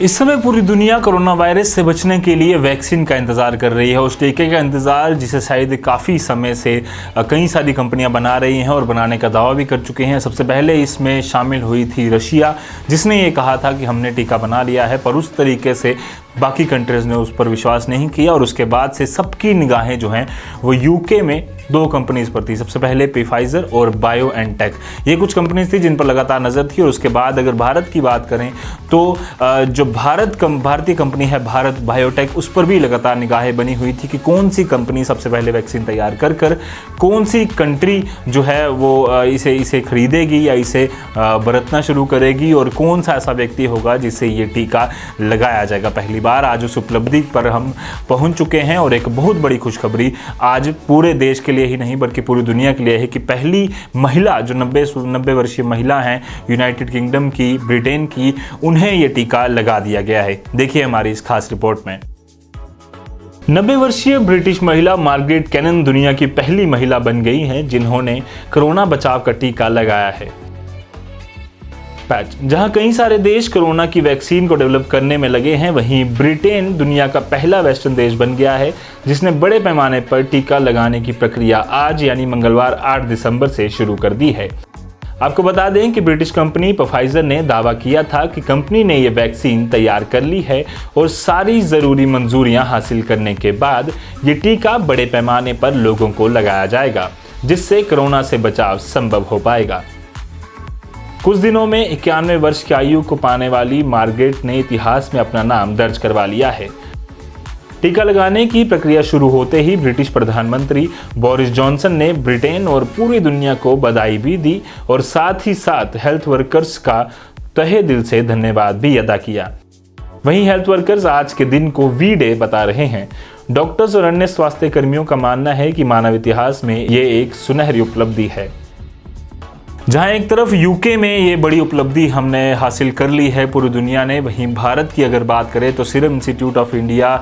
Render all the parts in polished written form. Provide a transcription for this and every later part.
इस समय पूरी दुनिया कोरोना वायरस से बचने के लिए वैक्सीन का इंतज़ार कर रही है। उस टीके का इंतज़ार जिसे शायद काफ़ी समय से कई सारी कंपनियां बना रही हैं और बनाने का दावा भी कर चुके हैं। सबसे पहले इसमें शामिल हुई थी रशिया, जिसने ये कहा था कि हमने टीका बना लिया है, पर उस तरीके से बाकी कंट्रीज़ ने उस पर विश्वास नहीं किया और उसके बाद से सबकी निगाहें जो हैं वो यूके में दो कंपनीज़ पर थी। सबसे पहले फाइजर और बायोएनटेक, ये कुछ कंपनीज थी जिन पर लगातार नज़र थी। और उसके बाद अगर भारत की बात करें तो जो भारतीय कंपनी है भारत बायोटेक, उस पर भी लगातार निगाहें बनी हुई थी कि कौन सी कंपनी सबसे पहले वैक्सीन तैयार कर कौन सी कंट्री जो है वो इसे खरीदेगी या इसे बरतना शुरू करेगी और कौन सा ऐसा व्यक्ति होगा जिससे ये टीका लगाया जाएगा। पहली बार आज उस उपलब्धि पर हम पहुंच चुके हैं और एक बहुत बड़ी खुशखबरी आज पूरे देश के लिए ही नहीं बल्कि पूरी दुनिया के लिए है कि पहली महिला जो 90 वर्षीय महिला हैं यूनाइटेड किंगडम की, ब्रिटेन की, उन्हें यह टीका लगा दिया गया है। देखिए हमारी इस खास रिपोर्ट में। 90 वर्षीय ब्रिटिश महिला मार्गरेट कैनन दुनिया की पहली महिला बन गई हैं जिन्होंने कोरोना बचाव का टीका लगाया है। जहां कई सारे देश कोरोना की वैक्सीन को डेवलप करने में लगे हैं, वहीं ब्रिटेन दुनिया का पहला वेस्टर्न देश बन गया है जिसने बड़े पैमाने पर टीका लगाने की प्रक्रिया आज यानी मंगलवार 8 दिसंबर से शुरू कर दी है। आपको बता दें कि ब्रिटिश कंपनी फाइजर ने दावा किया था कि कंपनी ने यह वैक्सीन तैयार कर ली है और सारी ज़रूरी मंजूरियां हासिल करने के बाद ये टीका बड़े पैमाने पर लोगों को लगाया जाएगा, जिससे कोरोना से बचाव संभव हो पाएगा। कुछ दिनों में 91 वर्ष की आयु को पाने वाली मार्गरेट ने इतिहास में अपना नाम दर्ज करवा लिया है। टीका लगाने की प्रक्रिया शुरू होते ही ब्रिटिश प्रधानमंत्री बोरिस जॉनसन ने ब्रिटेन और पूरी दुनिया को बधाई भी दी और साथ ही साथ हेल्थ वर्कर्स का तहे दिल से धन्यवाद भी अदा किया। वहीं हेल्थ वर्कर्स आज के दिन को वी डे बता रहे हैं। डॉक्टर्स और अन्य स्वास्थ्य कर्मियों का मानना है कि मानव इतिहास में ये एक सुनहरी उपलब्धि है। जहां एक तरफ यूके में ये बड़ी उपलब्धि हमने हासिल कर ली है पूरी दुनिया ने, वहीं भारत की अगर बात करें तो serum institute of India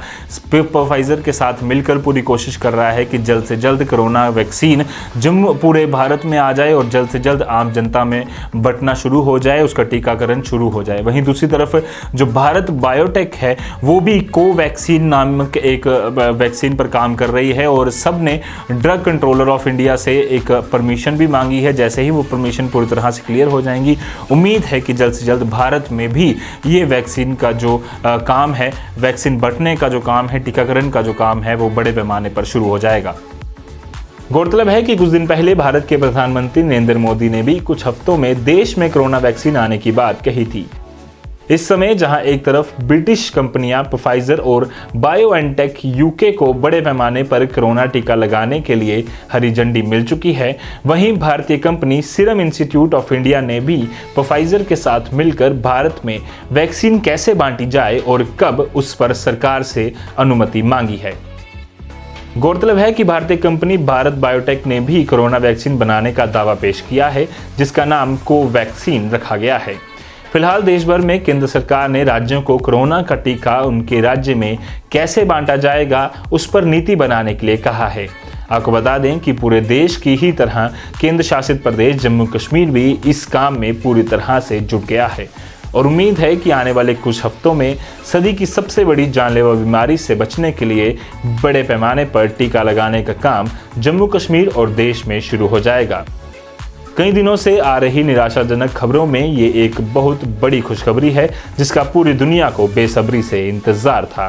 Pfizer के साथ मिलकर पूरी कोशिश कर रहा है कि जल्द से जल्द कोरोना वैक्सीन पूरे भारत में आ जाए और जल्द से जल्द आम जनता में बंटना शुरू हो जाए, उसका टीकाकरण शुरू हो जाए। वहीं दूसरी तरफ जो भारत बायोटेक है वो भी कोवैक्सीन नामक एक वैक्सीन पर काम कर रही है और सब ने ड्रग कंट्रोलर ऑफ इंडिया से एक परमिशन भी मांगी है। जैसे ही वो परमिशन पूरी तरह से क्लियर हो जाएंगी, उम्मीद है कि जल्द से जल्द भारत में भी ये वैक्सीन का जो काम है, वैक्सीन बंटने का जो काम है, टीकाकरण का जो काम है, वो बड़े पैमाने पर शुरू हो जाएगा। गौरतलब है कि कुछ दिन पहले भारत के प्रधानमंत्री नरेंद्र मोदी ने भी कुछ हफ्तों में देश में कोरोना वैक्सीन आने की बात कही थी। इस समय जहां एक तरफ ब्रिटिश कंपनियां फाइजर और बायोएनटेक यूके को बड़े पैमाने पर कोरोना टीका लगाने के लिए हरी झंडी मिल चुकी है, वहीं भारतीय company serum institute of India ने भी फाइजर के साथ मिलकर भारत में वैक्सीन कैसे बांटी जाए और कब, उस पर सरकार से अनुमति मांगी है। गौरतलब है कि भारतीय कंपनी भारत बायोटेक ने भी कोरोना वैक्सीन बनाने का दावा पेश किया है जिसका नाम कोवैक्सीन रखा गया है। फिलहाल देश भर में केंद्र सरकार ने राज्यों को कोरोना का टीका उनके राज्य में कैसे बांटा जाएगा उस पर नीति बनाने के लिए कहा है। आपको बता दें कि पूरे देश की ही तरह केंद्र शासित प्रदेश जम्मू कश्मीर भी इस काम में पूरी तरह से जुट गया है और उम्मीद है कि आने वाले कुछ हफ्तों में सदी की सबसे बड़ी जानलेवा बीमारी से बचने के लिए बड़े पैमाने पर टीका लगाने का काम जम्मू कश्मीर और देश में शुरू हो जाएगा। कई दिनों से आ रही निराशाजनक खबरों में ये एक बहुत बड़ी खुशखबरी है जिसका पूरी दुनिया को बेसब्री से इंतजार था।